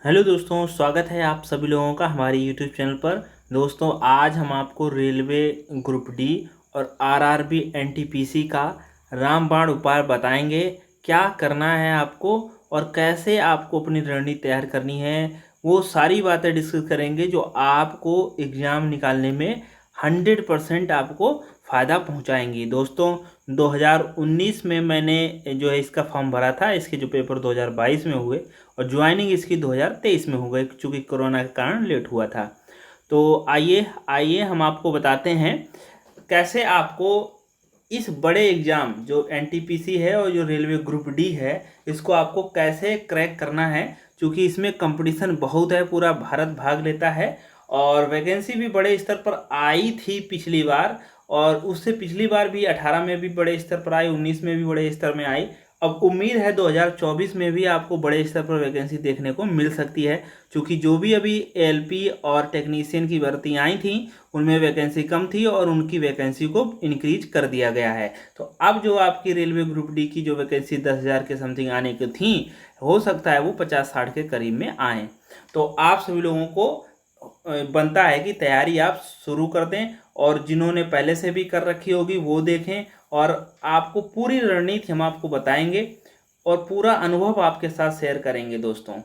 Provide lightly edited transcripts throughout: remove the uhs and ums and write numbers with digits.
Hello दोस्तों, स्वागत है आप सभी लोगों का हमारे यूट्यूब चैनल पर। दोस्तों, आज हम आपको रेलवे ग्रुप डी और आरआरबी एनटीपीसी का रामबाण उपाय बताएंगे। क्या करना है आपको और कैसे आपको अपनी रणनीति तैयार करनी है, वो सारी बातें डिस्कस करेंगे जो आपको एग्ज़ाम निकालने में 100% आपको फ़ायदा पहुंचाएंगी। दोस्तों, 2019 में मैंने जो है इसका फॉर्म भरा था। इसके जो पेपर 2022 में हुए और ज्वाइनिंग इसकी 2023 में हो गई, चूँकि कोरोना के कारण लेट हुआ था। तो आइए आइए हम आपको बताते हैं कैसे आपको इस बड़े एग्ज़ाम जो एनटीपीसी है और जो रेलवे ग्रुप डी है, इसको आपको कैसे क्रैक करना है। क्योंकि इसमें कंपटीशन बहुत है, पूरा भारत भाग लेता है और वैकेंसी भी बड़े स्तर पर आई थी पिछली बार। और उससे पिछली बार भी 18 में भी बड़े स्तर पर आई, 19 में भी बड़े स्तर में आई। अब उम्मीद है 2024 में भी आपको बड़े स्तर पर वैकेंसी देखने को मिल सकती है। क्योंकि जो भी अभी एलपी और टेक्नीशियन की भर्ती आई थी, उनमें वैकेंसी कम थी और उनकी वैकेंसी को इंक्रीज कर दिया गया है। तो अब जो आपकी रेलवे ग्रुप डी की जो वैकेंसी 10,000 के समथिंग आने की थी, हो सकता है वो 50-60 के करीब में आए। तो आप सभी लोगों को बनता है कि तैयारी आप शुरू कर दें, और जिन्होंने पहले से भी कर रखी होगी वो देखें। और आपको पूरी रणनीति हम आपको बताएंगे और पूरा अनुभव आपके साथ शेयर करेंगे। दोस्तों,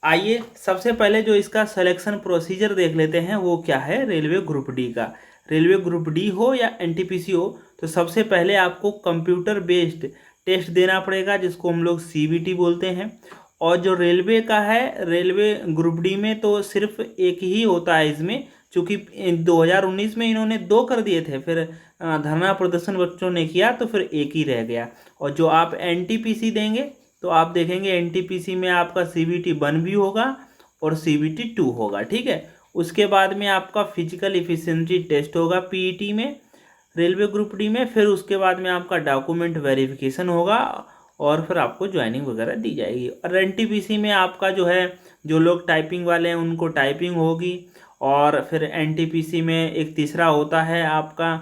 आइए सबसे पहले जो इसका सिलेक्शन प्रोसीजर देख लेते हैं, वो क्या है रेलवे ग्रुप डी का। रेलवे ग्रुप डी हो या एनटीपीसी हो, तो सबसे पहले आपको कंप्यूटर बेस्ड टेस्ट देना पड़ेगा, जिसको हम लोग सीबीटी बोलते हैं। और जो रेलवे का है, रेलवे ग्रुप डी में तो सिर्फ एक ही होता है इसमें। चूँकि 2019 में इन्होंने 2 कर दिए थे, फिर धरना प्रदर्शन बच्चों ने किया तो फिर एक ही रह गया। और जो आप एनटीपीसी देंगे, तो आप देखेंगे एनटीपीसी में आपका सीबीटी 1 भी होगा और सीबीटी 2 होगा। ठीक है। उसके बाद में आपका फिजिकल इफिशिएंसी टेस्ट होगा पीईटी में, रेलवे ग्रुप डी में। फिर उसके बाद में आपका डॉक्यूमेंट वेरिफिकेशन होगा और फिर आपको ज्वाइनिंग वगैरह दी जाएगी। और एनटीपीसी में आपका जो है, जो लोग टाइपिंग वाले हैं उनको टाइपिंग होगी। और फिर एनटीपीसी में एक तीसरा होता है आपका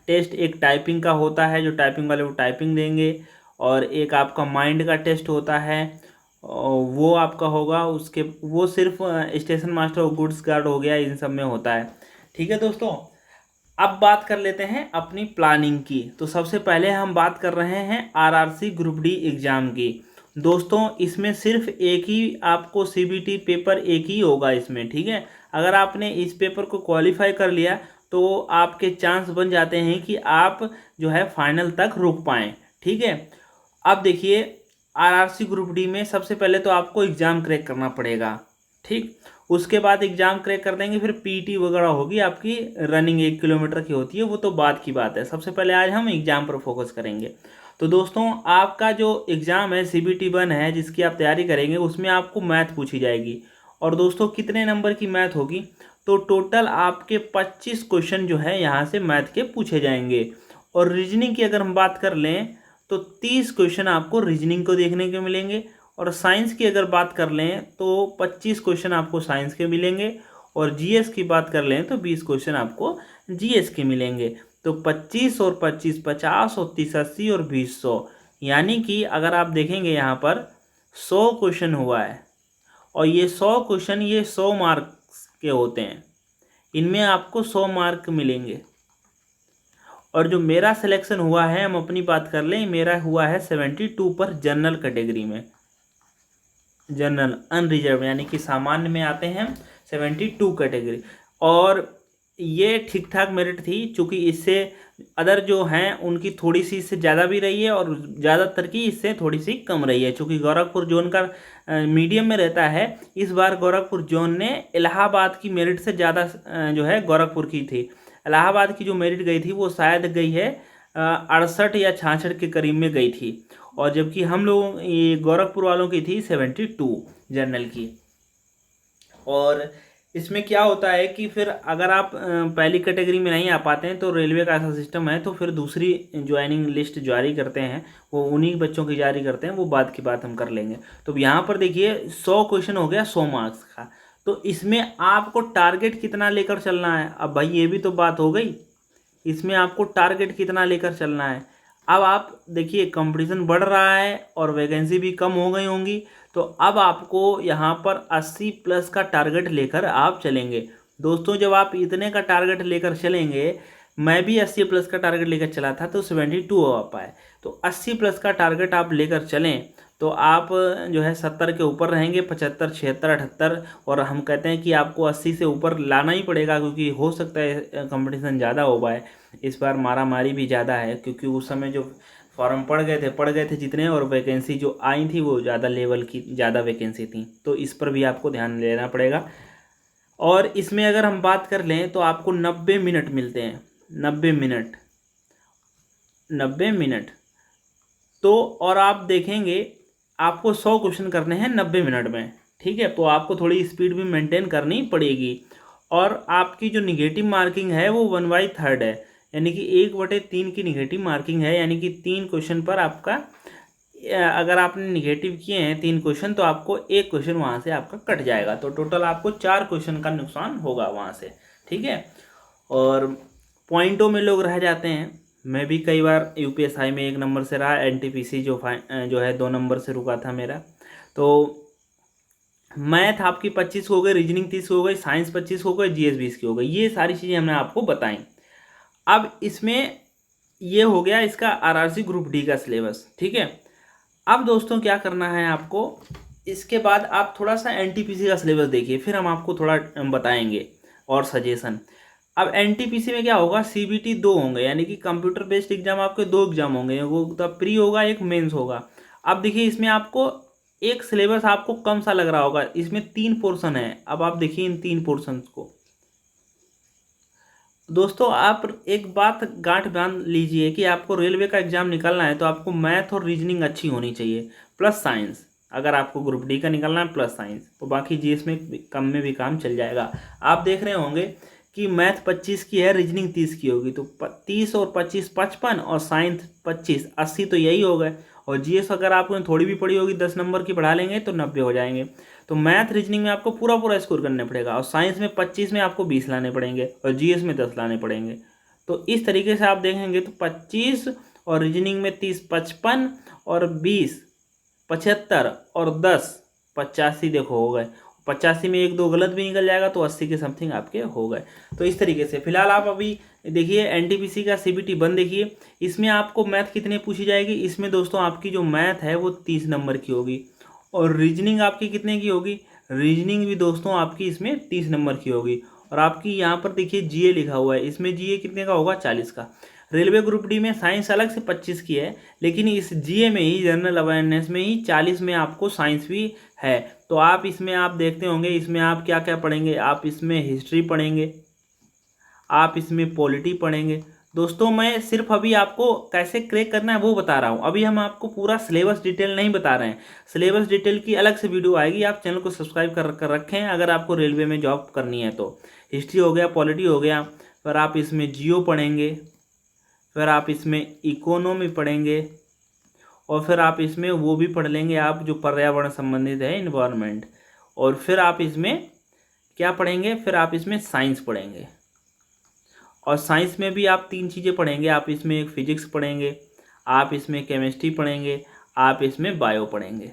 टेस्ट, एक टाइपिंग का होता है, जो टाइपिंग वाले वो टाइपिंग देंगे। और एक आपका माइंड का टेस्ट होता है, वो आपका होगा। उसके वो सिर्फ स्टेशन मास्टर और गुड्स गार्ड हो गया, इन सब में होता है। ठीक है दोस्तों, अब बात कर लेते हैं अपनी प्लानिंग की। तो सबसे पहले हम बात कर रहे हैं आरआरसी ग्रुप डी एग्ज़ाम की। दोस्तों, इसमें सिर्फ एक ही आपको सीबीटी पेपर एक ही होगा इसमें। ठीक है। अगर आपने इस पेपर को क्वालिफाई कर लिया तो आपके चांस बन जाते हैं कि आप जो है फाइनल तक रुक पाएँ। ठीक है। अब देखिए, आरआरसी ग्रुप डी में सबसे पहले तो आपको एग्ज़ाम क्रैक करना पड़ेगा। ठीक। उसके बाद एग्ज़ाम क्रैक कर देंगे, फिर पीटी वगैरह होगी आपकी, रनिंग 1 किलोमीटर की होती है, वो तो बाद की बात है। सबसे पहले आज हम एग्ज़ाम पर फोकस करेंगे। तो दोस्तों, आपका जो एग्ज़ाम है सीबीटी 1 है, जिसकी आप तैयारी करेंगे, उसमें आपको मैथ पूछी जाएगी। और दोस्तों, कितने नंबर की मैथ होगी, तो टोटल आपके 25 क्वेश्चन जो है यहाँ से मैथ के पूछे जाएंगे। और रीजनिंग की अगर हम बात कर लें तो 30 क्वेश्चन आपको रीजनिंग को देखने को मिलेंगे। और साइंस की अगर बात कर लें तो 25 क्वेश्चन आपको साइंस के मिलेंगे। और जीएस की बात कर लें तो 20 क्वेश्चन आपको जीएस के मिलेंगे। तो 25 और 25 50 और 30 80 और 20 100, यानी कि अगर आप देखेंगे यहाँ पर 100 क्वेश्चन हुआ है। और ये 100 क्वेश्चन ये 100 मार्क्स के होते हैं, इनमें आपको 100 मार्क मिलेंगे। और जो मेरा सिलेक्शन हुआ है, हम अपनी बात कर लें, मेरा हुआ है 72 पर जनरल कैटेगरी में। जनरल अनरिजर्व यानी कि सामान्य में आते हैं 72 कैटेगरी। और ये ठीक ठाक मेरिट थी, चूँकि इससे अदर जो हैं उनकी थोड़ी सी इससे ज़्यादा भी रही है और ज़्यादातर की इससे थोड़ी सी कम रही है। चूँकि गोरखपुर जोन का मीडियम में रहता है, इस बार गोरखपुर जोन ने इलाहाबाद की मेरिट से ज़्यादा जो है गोरखपुर की थी। इलाहाबाद की जो मेरिट गई थी वो शायद गई है 68 या 66 के करीब में गई थी। और जबकि हम लोग ये गोरखपुर वालों की थी 72 जनरल की। और इसमें क्या होता है कि फिर अगर आप पहली कैटेगरी में नहीं आ पाते हैं, तो रेलवे का ऐसा सिस्टम है, तो फिर दूसरी ज्वाइनिंग लिस्ट जारी करते हैं, वो उन्हीं बच्चों की जारी करते हैं, वो बाद की बात हम कर लेंगे। तो यहाँ पर देखिए 100 क्वेश्चन हो गया 100 मार्क्स का। तो इसमें आपको टारगेट कितना लेकर चलना है, अब भाई ये भी तो बात हो गई। इसमें आपको टारगेट कितना लेकर चलना है। अब आप देखिए कंपटीशन बढ़ रहा है और वैकेंसी भी कम हो गई होंगी, तो अब आपको यहाँ पर 80 प्लस का टारगेट लेकर आप चलेंगे। दोस्तों जब आप इतने का टारगेट लेकर चलेंगे, मैं भी 80 प्लस का टारगेट लेकर चला था तो 72 हो पाए, तो 80 प्लस का टारगेट आप लेकर चलें तो आप जो है 70 के ऊपर रहेंगे, 75, 76, 78। और हम कहते हैं कि आपको 80 से ऊपर लाना ही पड़ेगा, क्योंकि हो सकता है कंपटीशन ज़्यादा हो पाए। इस बार मारा मारी भी ज़्यादा है, क्योंकि उस समय जो फॉर्म पड़ गए थे जितने, और वैकेंसी जो आई थी वो ज़्यादा लेवल की ज़्यादा वैकेंसी थी, तो इस पर भी आपको ध्यान देना पड़ेगा। और इसमें अगर हम बात कर लें तो आपको 90 मिनट मिलते हैं, 90 मिनट, 90 मिनट। तो और आप देखेंगे आपको 100 क्वेश्चन करने हैं 90 मिनट में, ठीक है। तो आपको थोड़ी स्पीड भी मेंटेन करनी पड़ेगी। और आपकी जो निगेटिव मार्किंग है वो 1/3 है, यानी कि 1/3 की निगेटिव मार्किंग है, यानी कि 3 क्वेश्चन पर आपका अगर आपने निगेटिव किए हैं 3 क्वेश्चन तो आपको 1 क्वेश्चन वहाँ से आपका कट जाएगा, तो टोटल आपको 4 क्वेश्चन का नुकसान होगा वहाँ से, ठीक है। और पॉइंटों में लोग रह जाते हैं। मैं भी कई बार यूपीएसआई में 1 नंबर से रहा, एनटीपीसी जो है 2 नंबर से रुका था मेरा। तो मैथ आपकी 25 हो गई, रीजनिंग 30 हो गई, साइंस 25 हो गई, जीएस 20 की हो गई, ये सारी चीज़ें हमने आपको बताई। अब इसमें ये हो गया इसका आरआरसी ग्रुप डी का सिलेबस, ठीक है। अब दोस्तों क्या करना है आपको, इसके बाद आप थोड़ा सा एनटीपीसी का सिलेबस देखिए, फिर हम आपको थोड़ा बताएंगे और सजेशन। अब एनटीपीसी में क्या होगा, सीबीटी 2 होंगे, यानी कि कंप्यूटर बेस्ड एग्जाम आपके 2 एग्जाम होंगे, वो तब प्री होगा, एक मेंस होगा। अब देखिए इसमें आपको एक सिलेबस आपको कम सा लग रहा होगा, इसमें 3 पोर्शन है। अब आप देखिए इन 3 पोर्शन को, दोस्तों आप एक बात गांठ बांध लीजिए कि आपको रेलवे का एग्जाम निकालना है तो आपको मैथ और रीजनिंग अच्छी होनी चाहिए, प्लस साइंस। अगर आपको ग्रुप डी का निकालना है प्लस साइंस, तो बाकी जीएस में कम में भी काम चल जाएगा। आप देख रहे होंगे कि मैथ 25 की है, रीजनिंग 30 की होगी, तो 30 और 25 55 और साइंस 25 80, तो यही हो गए। और जीएस अगर आपने थोड़ी भी पढ़ी होगी 10 नंबर की बढ़ा लेंगे तो 90 हो जाएंगे। तो मैथ रीजनिंग में आपको पूरा पूरा स्कोर करना पड़ेगा, और साइंस में 25 में आपको 20 लाने पड़ेंगे, और जीएस में 10 लाने पड़ेंगे। तो इस तरीके से आप देखेंगे तो 25 और रीजनिंग में 30 55 और 20 75 और 10 85, देखो हो गए। 85 में 1-2 गलत भी निकल जाएगा तो 80 के समथिंग आपके हो गए। तो इस तरीके से फिलहाल आप अभी देखिए एनटीपीसी का सीबीटी 1 देखिए, इसमें आपको मैथ कितने पूछी जाएगी। इसमें दोस्तों आपकी जो मैथ है वो 30 नंबर की होगी, और रीजनिंग आपकी कितने की होगी, रीजनिंग भी दोस्तों आपकी इसमें 30 नंबर की होगी। और आपकी यहाँ पर देखिए जीए लिखा हुआ है, इसमें जीए कितने का होगा, 40 का। रेलवे ग्रुप डी में साइंस अलग से 25 की है, लेकिन इस जीए में ही, जनरल अवेयरनेस में ही 40 में आपको साइंस भी है। तो आप इसमें आप देखते होंगे इसमें आप क्या क्या पढ़ेंगे, आप इसमें हिस्ट्री पढ़ेंगे, आप इसमें पॉलिटी पढ़ेंगे। दोस्तों मैं सिर्फ अभी आपको कैसे क्रैक करना है वो बता रहा हूँ, अभी हम आपको पूरा सिलेबस डिटेल नहीं बता रहे हैं। सिलेबस डिटेल की अलग से वीडियो आएगी, आप चैनल को सब्सक्राइब कर रखें अगर आपको रेलवे में जॉब करनी है तो। हिस्ट्री हो गया, पॉलिटी हो गया, फिर आप इसमें जियो पढ़ेंगे, फिर आप इसमें इकोनॉमी पढ़ेंगे, और फिर आप इसमें वो भी पढ़ लेंगे आप जो पर्यावरण संबंधित है, इन्वायरमेंट। और फिर आप इसमें क्या पढ़ेंगे, फिर आप इसमें साइंस पढ़ेंगे। और साइंस में भी आप 3 चीज़ें पढ़ेंगे, आप इसमें एक फिजिक्स पढ़ेंगे, आप इसमें केमिस्ट्री पढ़ेंगे, आप इसमें बायो पढ़ेंगे।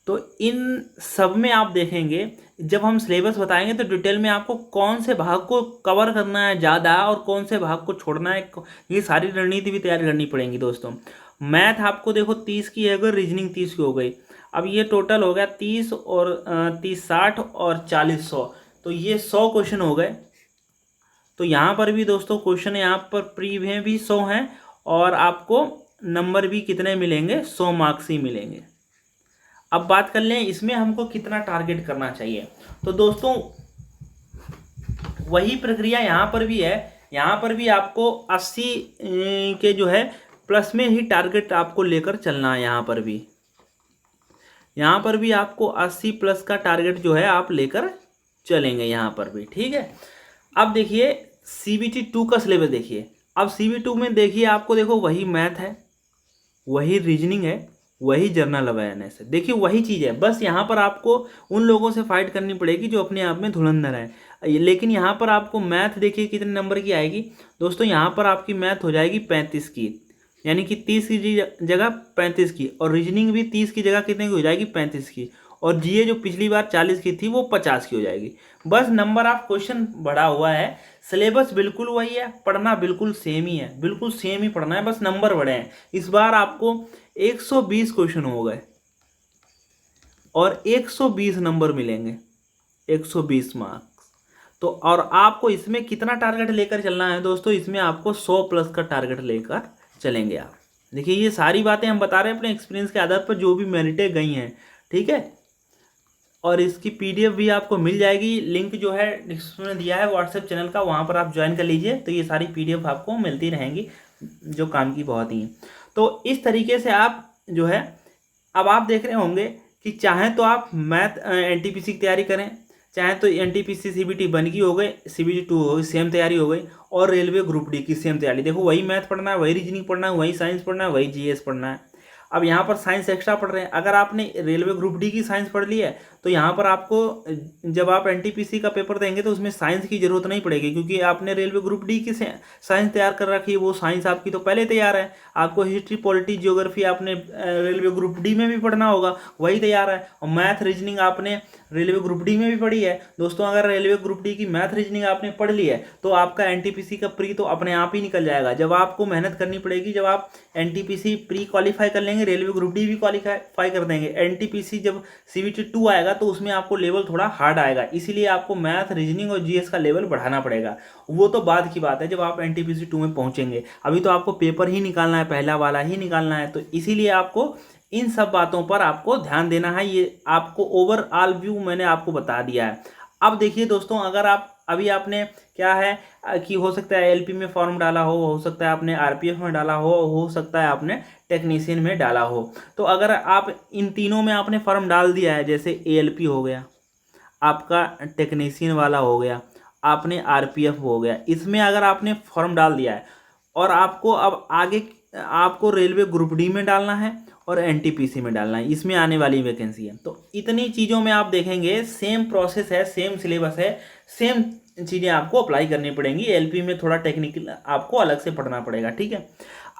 तो इन सब में आप देखेंगे जब हम सिलेबस बताएंगे तो डिटेल में आपको कौन से भाग को कवर करना है ज़्यादा और कौन से भाग को छोड़ना है, ये सारी रणनीति भी तैयार करनी पड़ेगी दोस्तों। मैथ आपको देखो 30 की है, अगर रीजनिंग 30 की हो गई। अब ये टोटल हो गया 30 और 30 60 और 40 100, तो ये 100 क्वेश्चन हो गए। तो यहाँ पर भी दोस्तों क्वेश्चन यहाँ पर प्री में भी 100 हैं, और आपको नंबर भी कितने मिलेंगे, 100 मार्क्स ही मिलेंगे। अब बात कर लें इसमें हमको कितना टारगेट करना चाहिए, तो दोस्तों वही प्रक्रिया यहाँ पर भी है। यहाँ पर भी आपको 80 के जो है प्लस में ही टारगेट आपको लेकर चलना है। यहाँ पर भी आपको 80 प्लस का टारगेट जो है आप लेकर चलेंगे यहाँ पर भी, ठीक है। अब देखिए सीबीटी 2 का सिलेबस देखिए। अब सीबीटी 2 में देखिए आपको देखो वही मैथ है, वही रीजनिंग है, वही जनरल अवेयरनेस है, देखिए वही चीज़ है। बस यहाँ पर आपको उन लोगों से फाइट करनी पड़ेगी जो अपने आप में धुरंधर है। लेकिन यहाँ पर आपको मैथ देखिए कितने नंबर की आएगी दोस्तों, यहाँ पर आपकी मैथ हो जाएगी 35 की, यानी कि 30 की जगह 35 की, और रीजनिंग भी 30 की जगह कितने की हो जाएगी, 35 की, और जीए जो पिछली बार 40 की थी वो 50 की हो जाएगी। बस नंबर ऑफ क्वेश्चन बढ़ा हुआ है, सिलेबस बिल्कुल वही है, पढ़ना बिल्कुल सेम ही है, बिल्कुल सेम ही पढ़ना है, बस नंबर बढ़े हैं। इस बार आपको 120 क्वेश्चन हो गए और 120 नंबर मिलेंगे, 120 मार्क्स। तो और आपको इसमें कितना टारगेट लेकर चलना है दोस्तों, इसमें आपको 100 प्लस का टारगेट लेकर चलेंगे आप। देखिए ये सारी बातें हम बता रहे हैं अपने एक्सपीरियंस के आधार पर, जो भी मेरिटें गई हैं, ठीक है। और इसकी पीडीएफ भी आपको मिल जाएगी, लिंक जो है डिस्क्रिप्शन में दिया है व्हाट्सएप चैनल का, वहाँ पर आप ज्वाइन कर लीजिए, तो ये सारी पीडीएफ आपको मिलती रहेंगी जो काम की बहुत ही हैं। तो इस तरीके से आप जो है, अब आप देख रहे होंगे कि चाहें तो आप मैथ एनटीपीसी की तैयारी करें, चाहे तो एनटीपीसी सीबीटी 1 की हो गई, सीबीटी 2 हो गई, सेम तैयारी हो गई, और रेलवे ग्रुप डी की सेम तैयारी। देखो वही मैथ पढ़ना है, वही रीजनिंग पढ़ना है, वही साइंस पढ़ना है, वही जीएस पढ़ना है। अब यहाँ पर साइंस एक्स्ट्रा पढ़ रहे हैं। अगर आपने रेलवे ग्रुप डी की साइंस पढ़ ली है तो यहाँ पर आपको जब आप एनटीपीसी का पेपर देंगे तो उसमें साइंस की जरूरत नहीं पड़ेगी, क्योंकि आपने रेलवे ग्रुप डी की साइंस तैयार कर रखी है, वो साइंस आपकी तो पहले तैयार है। आपको हिस्ट्री पॉलिटी ज्योग्राफी आपने रेलवे ग्रुप डी में भी पढ़ना होगा, वही तैयार है। और मैथ रीजनिंग आपने रेलवे ग्रुप डी में भी पढ़ी है दोस्तों। अगर रेलवे ग्रुप डी की मैथ रीजनिंग आपने पढ़ ली है तो आपका एनटीपीसी का प्री तो अपने आप ही निकल जाएगा। जब आपको मेहनत करनी पड़ेगी, जब आप एनटीपीसी प्री क्वालिफाई कर लेंगे, रेलवे ग्रुप डी भी क्वालिफाई कर देंगे, एनटीपीसी जब सीबीटी 2 आएगा तो उसमें आपको लेवल थोड़ा हार्ड आएगा, इसीलिए आपको मैथ रीजनिंग और जीएस का लेवल बढ़ाना पड़ेगा। वो तो बाद की बात है जब आप एनटीपीसी 2 में पहुंचेंगे, अभी तो आपको पेपर ही निकालना है, पहला वाला ही निकालना है। तो इसीलिए आपको इन सब बातों पर आपको ध्यान देना है। ये आपको ओवरऑल व्यू मैंने आपको बता दिया है। अब देखिए दोस्तों, अगर आप अभी आपने क्या है कि हो सकता है एलपी में फॉर्म डाला हो सकता है आपने आरपीएफ में डाला हो सकता है आपने टेक्नीशियन में डाला हो। तो अगर आप इन तीनों में आपने फॉर्म डाल दिया है, जैसे एएलपी हो गया आपका, टेक्नीशियन वाला हो गया, आपने आरपीएफ हो गया, इसमें अगर आपने फॉर्म डाल दिया है और आपको अब आगे आपको रेलवे ग्रुप डी में डालना है और एनटीपीसी में डालना है, इसमें आने वाली वैकेंसी है। तो इतनी चीज़ों में आप देखेंगे सेम प्रोसेस है, सेम सिलेबस है, सेम चीज़ें आपको अप्लाई करनी पड़ेंगी। एलपी में थोड़ा टेक्निकल आपको अलग से पढ़ना पड़ेगा, ठीक है।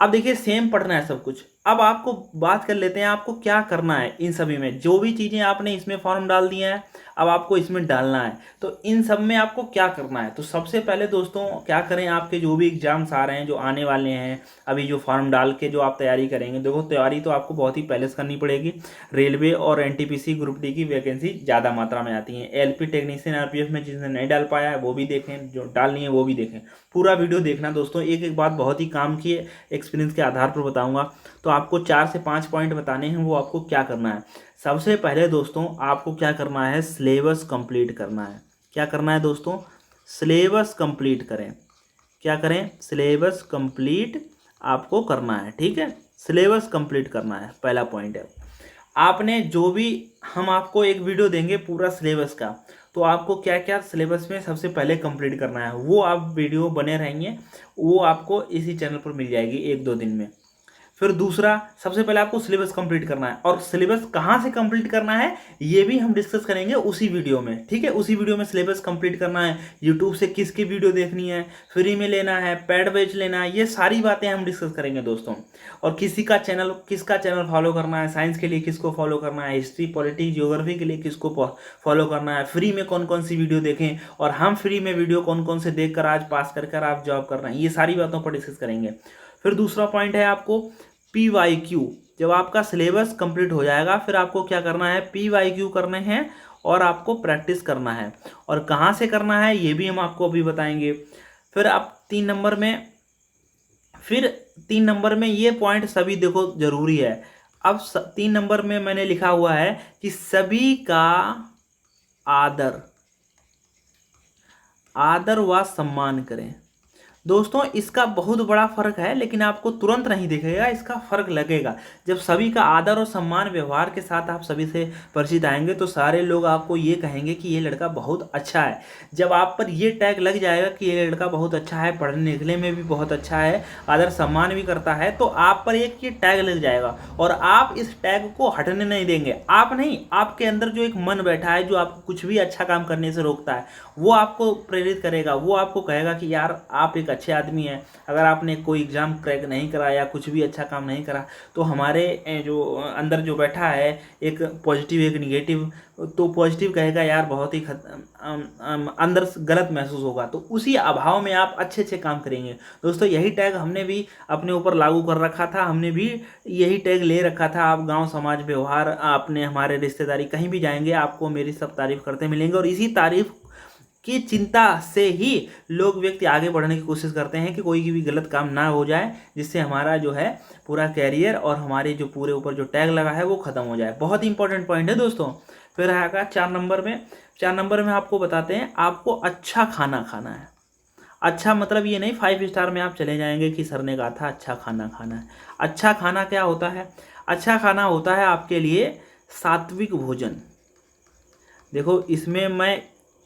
अब देखिए सेम पढ़ना है सब कुछ। अब आपको बात कर लेते हैं आपको क्या करना है इन सभी में। जो भी चीज़ें आपने इसमें फॉर्म डाल दिए हैं अब आपको इसमें डालना है, तो इन सब में आपको क्या करना है। तो सबसे पहले दोस्तों क्या करें, आपके जो भी एग्जाम्स आ रहे हैं, जो आने वाले हैं, अभी जो फॉर्म डाल के जो आप तैयारी करेंगे, देखो तैयारी तो आपको बहुत ही पहले से करनी पड़ेगी। रेलवे और एनटीपीसी ग्रुप डी की वैकेंसी ज़्यादा मात्रा में आती है। एलपी टेक्नीशियन आरपीएफ में जिसने नहीं डाल पाया है वो भी देखें, जो डालनी है वो भी देखें। पूरा वीडियो देखना दोस्तों, एक एक बात बहुत ही काम की एक्सपीरियंस के आधार पर बताऊंगा। तो आपको 4 से 5 पॉइंट बताने हैं, वो आपको क्या करना है। सबसे पहले दोस्तों आपको क्या करना है, सिलेबस कंप्लीट करना है। क्या करना है दोस्तों, सिलेबस कंप्लीट करें। क्या करें, सिलेबस कंप्लीट आपको करना है, ठीक है। सिलेबस कंप्लीट करना है, पहला पॉइंट है। आपने जो भी, हम आपको एक वीडियो देंगे पूरा सिलेबस का, तो आपको क्या क्या सिलेबस में सबसे पहले कंप्लीट करना है वो आप वीडियो बने रहेंगे, वो आपको इसी चैनल पर मिल जाएगी 1-2 दिन में। फिर दूसरा, सबसे पहले आपको सिलेबस कंप्लीट करना है, और सिलेबस कहाँ से कंप्लीट करना है ये भी हम डिस्कस करेंगे उसी वीडियो में, ठीक है। उसी वीडियो में सिलेबस कंप्लीट करना है, यूट्यूब से किसकी वीडियो देखनी है, फ्री में लेना है, पेड बैच लेना है, ये सारी बातें हम डिस्कस करेंगे दोस्तों। और किसका चैनल फॉलो करना है, साइंस के लिए किसको फॉलो करना है, हिस्ट्री पॉलिटी ज्योग्राफी के लिए किसको फॉलो करना है, फ्री में कौन कौन सी वीडियो देखें, और हम फ्री में वीडियो कौन कौन से देख कर आज पास कर आप जॉब कर रहे हैं, ये सारी बातों पर डिस्कस करेंगे। फिर दूसरा पॉइंट है आपको PYQ। जब आपका सिलेबस कंप्लीट हो जाएगा फिर आपको क्या करना है, PYQ करने हैं और आपको प्रैक्टिस करना है। और कहाँ से करना है ये भी हम आपको अभी बताएंगे। फिर आप 3 नंबर में ये पॉइंट सभी देखो जरूरी है। अब 3 नंबर में मैंने लिखा हुआ है कि सभी का आदर व सम्मान करें। दोस्तों इसका बहुत बड़ा फर्क है, लेकिन आपको तुरंत नहीं दिखेगा, इसका फर्क लगेगा। जब सभी का आदर और सम्मान व्यवहार के साथ आप सभी से परिचित आएंगे तो सारे लोग आपको ये कहेंगे कि ये लड़का बहुत अच्छा है। जब आप पर ये टैग लग जाएगा कि ये लड़का बहुत अच्छा है, पढ़ने लिखने में भी बहुत अच्छा है, आदर सम्मान भी करता है, तो आप पर एक ये टैग लग जाएगा और आप इस टैग को हटने नहीं देंगे। आप नहीं, आपके अंदर जो एक मन बैठा है जो आपको कुछ भी अच्छा काम करने से रोकता है, वो आपको प्रेरित करेगा, वो आपको कहेगा कि यार आप एक अच्छे आदमी हैं। अगर आपने कोई एग्ज़ाम क्रैक नहीं करा या कुछ भी अच्छा काम नहीं करा तो हमारे जो अंदर जो बैठा है एक पॉजिटिव एक निगेटिव, तो पॉजिटिव कहेगा यार बहुत ही अंदर से गलत महसूस होगा, तो उसी अभाव में आप अच्छे अच्छे काम करेंगे। दोस्तों यही टैग हमने भी अपने ऊपर लागू कर रखा था, हमने भी यही टैग ले रखा था। आप गांव समाज व्यवहार अपने हमारे रिश्तेदारी कहीं भी जाएंगे आपको मेरी सब तारीफ करते मिलेंगे, और इसी तारीफ की चिंता से ही लोग व्यक्ति आगे बढ़ने की कोशिश करते हैं कि कोई भी गलत काम ना हो जाए, जिससे हमारा जो है पूरा कैरियर और हमारे जो पूरे ऊपर जो टैग लगा है वो ख़त्म हो जाए। बहुत ही इंपॉर्टेंट पॉइंट है दोस्तों। फिर आएगा 4 नंबर में। 4 नंबर में आपको बताते हैं आपको अच्छा खाना खाना है। अच्छा मतलब ये नहीं 5 स्टार में आप चले जाएंगे कि सर ने कहा था अच्छा खाना खाना है। अच्छा खाना क्या होता है? अच्छा खाना होता है आपके लिए सात्विक भोजन। देखो इसमें मैं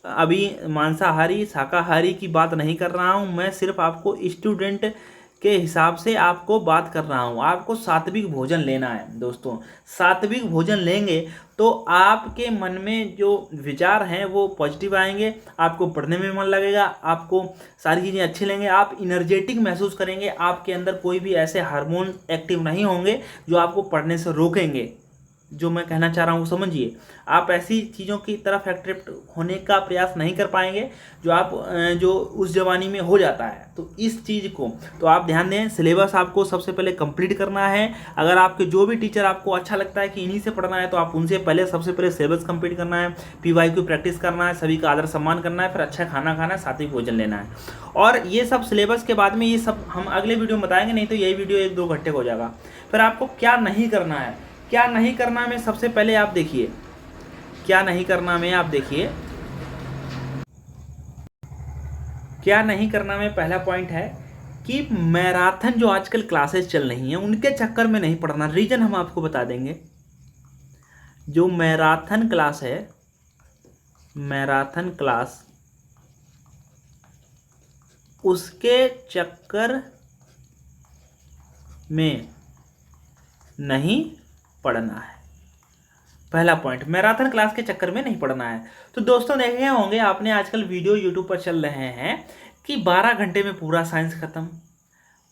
अभी मांसाहारी शाकाहारी की बात नहीं कर रहा हूँ, मैं सिर्फ आपको स्टूडेंट के हिसाब से आपको बात कर रहा हूँ। आपको सात्विक भोजन लेना है दोस्तों। सात्विक भोजन लेंगे तो आपके मन में जो विचार हैं वो पॉजिटिव आएंगे, आपको पढ़ने में मन लगेगा, आपको सारी चीज़ें अच्छी लगेंगे, आप इनर्जेटिक महसूस करेंगे, आपके अंदर कोई भी ऐसे हार्मोन एक्टिव नहीं होंगे जो आपको पढ़ने से रोकेंगे। जो मैं कहना चाह रहा हूँ समझिए, आप ऐसी चीज़ों की तरफ अट्रैक्ट होने का प्रयास नहीं कर पाएंगे जो आप जो उस जवानी में हो जाता है। तो इस चीज़ को तो आप ध्यान दें, सिलेबस आपको सबसे पहले कंप्लीट करना है। अगर आपके जो भी टीचर आपको अच्छा लगता है कि इन्हीं से पढ़ना है तो आप उनसे पहले सबसे पहले सिलेबस कंप्लीट करना है, PYQ प्रैक्टिस करना है, सभी का आदर सम्मान करना है, फिर अच्छा खाना खाना है, सात्विक भोजन लेना है। और ये सब सिलेबस के बाद में ये सब हम अगले वीडियो में बताएंगे, नहीं तो यही वीडियो 1-2 घंटे का हो जाएगा। फिर आपको क्या नहीं करना है, क्या नहीं करना में सबसे पहले आप देखिए, क्या नहीं करना में आप देखिए, क्या नहीं करना में पहला पॉइंट है कि मैराथन जो आजकल क्लासेस चल रही हैं उनके चक्कर में नहीं पढ़ना। रीजन हम आपको बता देंगे। जो मैराथन क्लास है, मैराथन क्लास, उसके चक्कर में नहीं पढ़ना है। पहला पॉइंट, मैराथन क्लास के चक्कर में नहीं पढ़ना है। तो दोस्तों देखे होंगे आपने आजकल वीडियो यूट्यूब पर चल रहे हैं कि 12 घंटे में पूरा साइंस खत्म।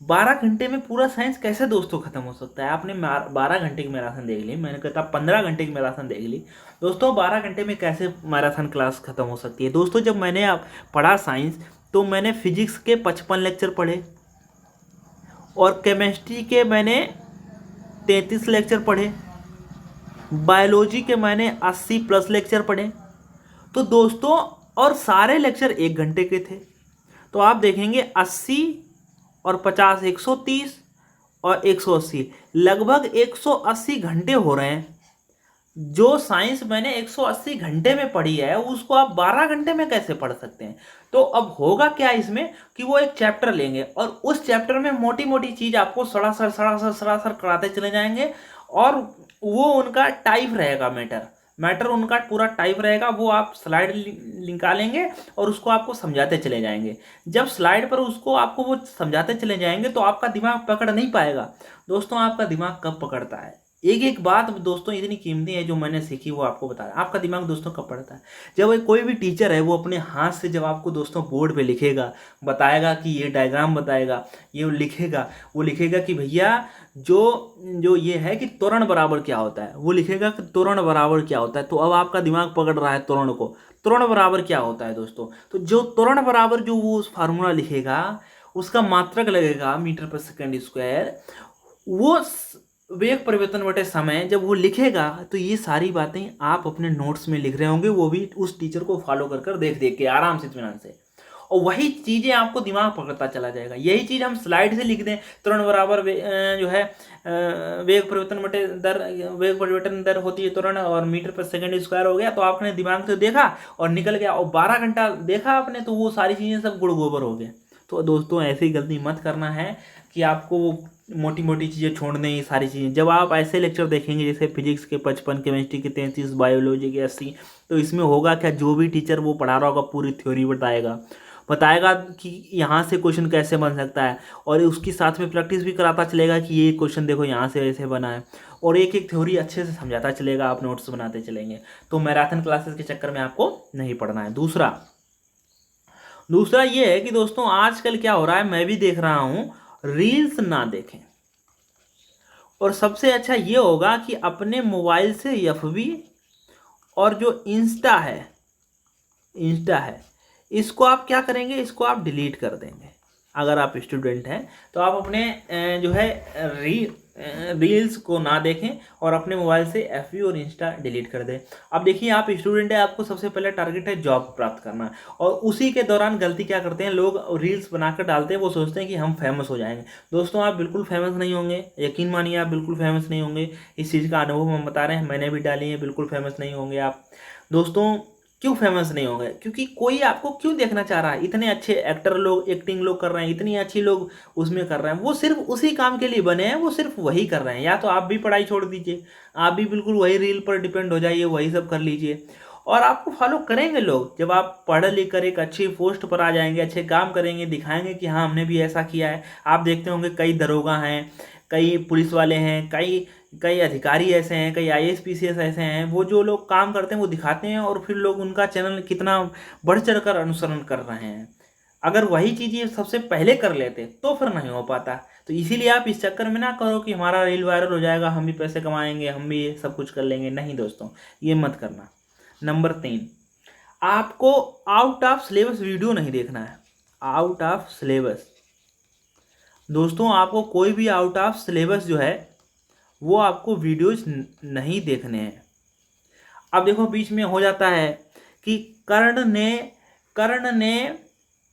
12 घंटे में पूरा साइंस कैसे दोस्तों खत्म हो सकता है? आपने 12 घंटे की मैराथन देख ली, मैंने कहता 15 घंटे की मैराथन देख ली। दोस्तों 12 घंटे में कैसे मैराथन क्लास खत्म हो सकती है? दोस्तों जब मैंने पढ़ा साइंस तो मैंने फिजिक्स के 55 लेक्चर पढ़े और केमिस्ट्री के मैंने 33 लेक्चर पढ़े, बायोलॉजी के मैंने 80+ लेक्चर पढ़े। तो दोस्तों और सारे लेक्चर 1 घंटे के थे। तो आप देखेंगे 80 और 50 130 और 180, लगभग 180 घंटे हो रहे हैं। जो साइंस मैंने 180 घंटे में पढ़ी है उसको आप 12 घंटे में कैसे पढ़ सकते हैं? तो अब होगा क्या इसमें कि वो एक चैप्टर लेंगे और उस चैप्टर में मोटी मोटी चीज आपको सरासर सरासर सरासर कराते चले जाएंगे, और वो उनका टाइप रहेगा, मैटर उनका पूरा टाइप रहेगा। वो आप स्लाइड निकालेंगे और उसको आपको समझाते चले जाएंगे। जब स्लाइड पर उसको आपको वो समझाते चले जाएंगे तो आपका दिमाग पकड़ नहीं पाएगा। दोस्तों आपका दिमाग कब पकड़ता है? एक एक बात दोस्तों इतनी कीमती है जो मैंने सीखी वो आपको बताया। आपका दिमाग दोस्तों कब पड़ता है? जब कोई भी टीचर है वो अपने हाथ से जब आपको दोस्तों बोर्ड पे लिखेगा, बताएगा कि ये डायग्राम बताएगा, ये लिखेगा, वो लिखेगा कि भैया जो जो ये है कि त्वरण बराबर क्या होता है, वो लिखेगा कि त्वरण बराबर क्या होता है। तो अब आपका दिमाग पकड़ रहा है त्वरण को। त्वरण बराबर क्या होता है दोस्तों? तो जो त्वरण बराबर जो वो उस फार्मूला लिखेगा उसका मात्रक लगेगा मीटर पर सेकंड स्क्वायर। वो वेग परिवर्तन बटे समय जब वो लिखेगा तो ये सारी बातें आप अपने नोट्स में लिख रहे होंगे, वो भी उस टीचर को फॉलो कर कर देख देख के आराम से इत्मीनान से, और वही चीज़ें आपको दिमाग पकड़ता चला जाएगा। यही चीज़ हम स्लाइड से लिख दें, त्वरण बराबर जो है वेग परिवर्तन बटे दर, वेग परिवर्तन दर होती है त्वरण और मीटर पर सेकंड स्क्वायर हो गया, तो आपने दिमाग से देखा और निकल गया, और 12 घंटा देखा आपने तो वो सारी चीज़ें सब गुड़ गोबर हो गए। तो दोस्तों ऐसी गलती मत करना है कि आपको मोटी मोटी चीज़ें छोड़ दें। ये सारी चीज़ें जब आप ऐसे लेक्चर देखेंगे जैसे फिजिक्स के 55, केमिस्ट्री के 33, बायोलॉजी के 80, तो इसमें होगा क्या, जो भी टीचर वो पढ़ा रहा होगा पूरी थ्योरी बताएगा कि यहाँ से क्वेश्चन कैसे बन सकता है, और उसके साथ में प्रैक्टिस भी कराता चलेगा कि ये क्वेश्चन देखो यहाँ से ऐसे बना है, और एक एक थ्योरी अच्छे से समझाता चलेगा, आप नोट्स बनाते चलेंगे। तो मैराथन क्लासेस के चक्कर में आपको नहीं पढ़ना है। दूसरा ये है कि दोस्तों आजकल क्या हो रहा है, मैं भी देख रहा हूँ, रील्स ना देखें। और सबसे अच्छा ये होगा कि अपने मोबाइल से एफबी और जो इंस्टा है इसको आप क्या करेंगे, इसको आप डिलीट कर देंगे। अगर आप स्टूडेंट हैं तो आप अपने जो है रील्स को ना देखें और अपने मोबाइल से एफबी और इंस्टा डिलीट कर दें। अब देखिए, आप स्टूडेंट है, आपको सबसे पहले टारगेट है जॉब प्राप्त करना, और उसी के दौरान गलती क्या करते हैं लोग, रील्स बनाकर डालते हैं, वो सोचते हैं कि हम फेमस हो जाएंगे। दोस्तों आप बिल्कुल फेमस नहीं होंगे, यकीन मानिए आप बिल्कुल फेमस नहीं होंगे। इस चीज़ का अनुभव हम बता रहे हैं, मैंने भी डाली है, बिल्कुल फेमस नहीं होंगे आप। दोस्तों क्यों फेमस नहीं होंगे, क्योंकि कोई आपको क्यों देखना चाह रहा है। इतने अच्छे एक्टर लोग एक्टिंग लोग कर रहे हैं, इतनी अच्छी लोग उसमें कर रहे हैं, वो सिर्फ उसी काम के लिए बने हैं, वो सिर्फ वही कर रहे हैं। या तो आप भी पढ़ाई छोड़ दीजिए, आप भी बिल्कुल वही रील पर डिपेंड हो जाइए, वही सब कर लीजिए, और आपको फॉलो करेंगे लोग। जब आप पढ़ लिख कर एक अच्छी पोस्ट पर आ जाएंगे, अच्छे काम करेंगे, दिखाएंगे कि हाँ हमने भी ऐसा किया है। आप देखते होंगे कई दरोगा हैं, कई पुलिस वाले हैं, कई कई अधिकारी ऐसे हैं, कई आईएएस पीसीएस ऐसे हैं, वो जो लोग काम करते हैं वो दिखाते हैं, और फिर लोग उनका चैनल कितना बढ़ चढ़ कर अनुसरण कर रहे हैं। अगर वही चीज़ ये सबसे पहले कर लेते तो फिर नहीं हो पाता। तो इसीलिए आप इस चक्कर में ना करो कि हमारा रील वायरल हो जाएगा, हम भी पैसे कमाएंगे, हम भी ये सब कुछ कर लेंगे। नहीं दोस्तों, ये मत करना। नंबर 3, आपको आउट ऑफ सिलेबस वीडियो नहीं देखना है। आउट ऑफ सिलेबस दोस्तों, आपको कोई भी आउट ऑफ सिलेबस जो है वो आपको वीडियोज नहीं देखने हैं। अब देखो बीच में हो जाता है कि कर्ण ने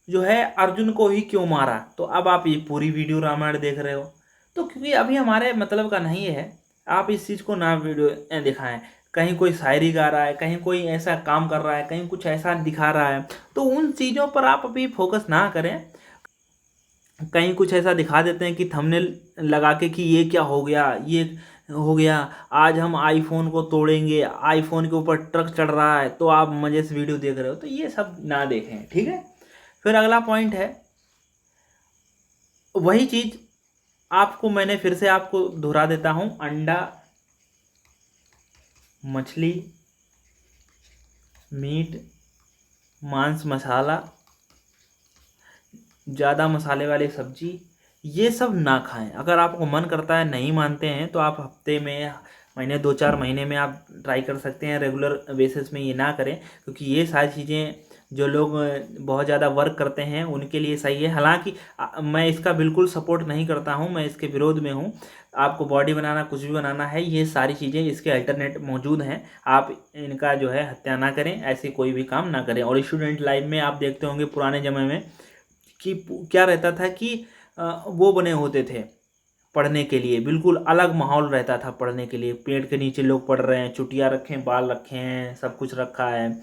जो है अर्जुन को ही क्यों मारा, तो अब आप ये पूरी वीडियो रामायण देख रहे हो। तो क्योंकि अभी हमारे मतलब का नहीं है, आप इस चीज़ को ना वीडियो दिखाएं। कहीं कोई शायरी गा रहा है, कहीं कोई ऐसा काम कर रहा है, कहीं कुछ ऐसा दिखा रहा है, तो उन चीज़ों पर आप अभी फोकस ना करें। कहीं कुछ ऐसा दिखा देते हैं कि थंबनेल लगा के कि ये क्या हो गया, ये हो गया, आज हम आईफोन को तोड़ेंगे, आईफोन के ऊपर ट्रक चढ़ रहा है, तो आप मजे से वीडियो देख रहे हो, तो ये सब ना देखें, ठीक है। फिर अगला पॉइंट है, वही चीज़ आपको मैंने फिर से आपको दोहरा देता हूँ, अंडा, मछली, मीट, मांस, मसाला, ज़्यादा मसाले वाली सब्जी, ये सब ना खाएं। अगर आपको मन करता है, नहीं मानते हैं, तो आप हफ्ते में, महीने, 2-4 महीने में आप ट्राई कर सकते हैं। रेगुलर बेसिस में ये ना करें, क्योंकि ये सारी चीज़ें जो लोग बहुत ज़्यादा वर्क करते हैं उनके लिए सही है। हालांकि मैं इसका बिल्कुल सपोर्ट नहीं करता हूं, मैं इसके विरोध में हूं। आपको बॉडी बनाना, कुछ भी बनाना है, ये सारी चीज़ें इसके अल्टरनेट मौजूद हैं। आप इनका जो है हत्या ना करें, ऐसे कोई भी काम ना करें। और स्टूडेंट लाइफ में आप देखते होंगे पुराने ज़माने में कि क्या रहता था कि वो बने होते थे पढ़ने के लिए, बिल्कुल अलग माहौल रहता था पढ़ने के लिए। पेड़ के नीचे लोग पढ़ रहे हैं, चुटिया रखे हैं, बाल रखे हैं, सब कुछ रखा है,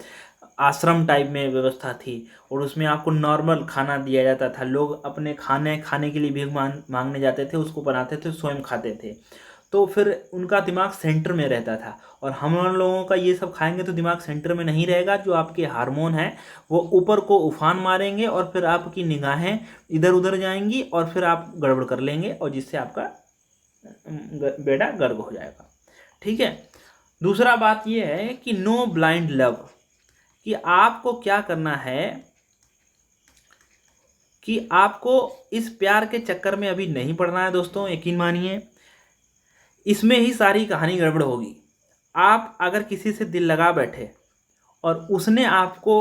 आश्रम टाइप में व्यवस्था थी, और उसमें आपको नॉर्मल खाना दिया जाता था। लोग अपने खाने के लिए भीख मांगने जाते थे, उसको बनाते थे, स्वयं खाते थे। तो फिर उनका दिमाग सेंटर में रहता था, और हम लोगों का ये सब खाएंगे तो दिमाग सेंटर में नहीं रहेगा। जो आपके हार्मोन हैं वो ऊपर को उफान मारेंगे, और फिर आपकी निगाहें इधर उधर जाएंगी, और फिर आप गड़बड़ कर लेंगे, और जिससे आपका बेड़ा गर्क हो जाएगा, ठीक है। दूसरा बात यह है कि नो ब्लाइंड लव, कि आपको क्या करना है कि आपको इस प्यार के चक्कर में अभी नहीं पड़ना है दोस्तों। यकीन मानिए, इसमें ही सारी कहानी गड़बड़ होगी। आप अगर किसी से दिल लगा बैठे और उसने आपको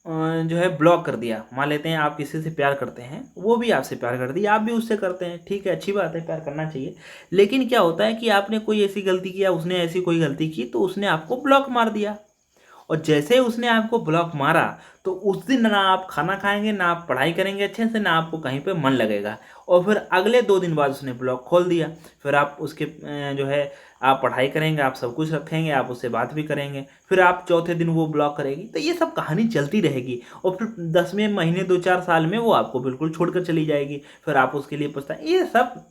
जो है ब्लॉक कर दिया, मान लेते हैं आप किसी से प्यार करते हैं, वो भी आपसे प्यार कर दिया, आप भी उससे करते हैं, ठीक है, अच्छी बात है, प्यार करना चाहिए। लेकिन क्या होता है कि आपने कोई ऐसी गलती किया, उसने ऐसी कोई गलती की, तो उसने आपको ब्लॉक मार दिया। और जैसे उसने आपको ब्लॉक मारा, तो उस दिन ना आप खाना खाएंगे, ना आप पढ़ाई करेंगे अच्छे से, ना आपको कहीं पे मन लगेगा। और फिर अगले 2 दिन बाद उसने ब्लॉक खोल दिया, फिर आप उसके जो है आप पढ़ाई करेंगे, आप सब कुछ रखेंगे, आप उससे बात भी करेंगे, फिर आप चौथे दिन वो ब्लॉक करेगी, तो ये सब कहानी चलती रहेगी। और फिर 10वें महीने, 2-4 साल में वो आपको बिल्कुल छोड़कर चली जाएगी, फिर आप उसके लिए पछताएं। ये सब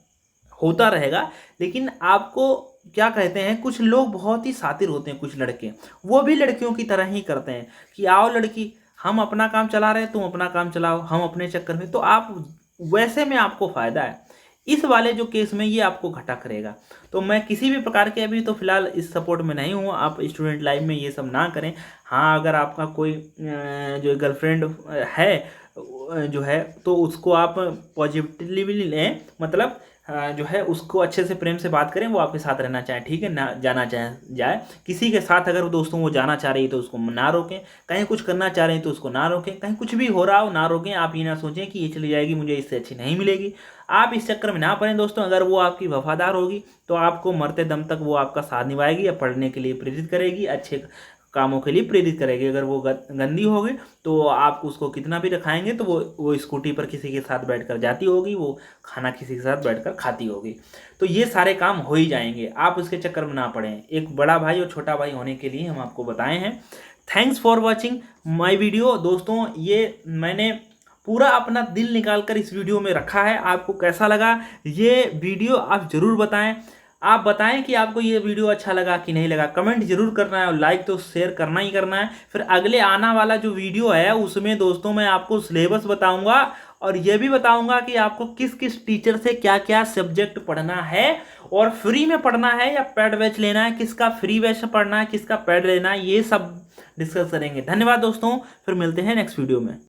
होता रहेगा। लेकिन आपको क्या कहते हैं, कुछ लोग बहुत ही शातिर होते हैं, कुछ लड़के, वो भी लड़कियों की तरह ही करते हैं कि आओ लड़की, हम अपना काम चला रहे हैं, तुम अपना काम चलाओ, हम अपने चक्कर में, तो आप वैसे में आपको फ़ायदा है। इस वाले जो केस में ये आपको घाटा करेगा। तो मैं किसी भी प्रकार के अभी तो फिलहाल इस सपोर्ट में नहीं हूँ। आप स्टूडेंट लाइफ में ये सब ना करें। हाँ, अगर आपका कोई जो गर्लफ्रेंड है जो है तो उसको आप पॉजिटिवली लें, मतलब जो है उसको अच्छे से प्रेम से बात करें, वो आपके साथ रहना चाहें, ठीक है ना, जाना चाहे जाए किसी के साथ। अगर दोस्तों वो जाना चाह रही है तो उसको ना रोकें, कहीं कुछ करना चाह रहे हैं तो उसको ना रोकें, कहीं कुछ भी हो रहा हो ना रोकें। आप ये ना सोचें कि ये चली जाएगी मुझे इससे अच्छी नहीं मिलेगी, आप इस चक्कर में ना पड़ें दोस्तों। अगर वो आपकी वफादार होगी तो आपको मरते दम तक वो आपका साथ निभाएगी या पढ़ने के लिए प्रेरित करेगी, अच्छे कामों के लिए प्रेरित करेगी। अगर वो गंदी होगी तो आप उसको कितना भी रखाएंगे तो वो स्कूटी पर किसी के साथ बैठकर जाती होगी, वो खाना किसी के साथ बैठकर खाती होगी। तो ये सारे काम हो ही जाएंगे, आप उसके चक्कर में ना पड़ें। एक बड़ा भाई और छोटा भाई होने के लिए हम आपको बताए हैं। Thanks for watching my video. दोस्तों ये मैंने पूरा अपना दिल निकाल कर इस वीडियो में रखा है। आपको कैसा लगा ये वीडियो आप ज़रूर बताएं। आप बताएं कि आपको ये वीडियो अच्छा लगा कि नहीं लगा, कमेंट जरूर करना है और लाइक तो शेयर करना ही करना है। फिर अगले आना वाला जो वीडियो है उसमें दोस्तों मैं आपको सिलेबस बताऊंगा और ये भी बताऊंगा कि आपको किस किस टीचर से क्या क्या सब्जेक्ट पढ़ना है और फ्री में पढ़ना है या पेड बैच लेना है, किसका फ्री बैच पढ़ना है, किसका पेड लेना है, ये सब डिस्कस करेंगे। धन्यवाद दोस्तों, फिर मिलते हैं नेक्स्ट वीडियो में।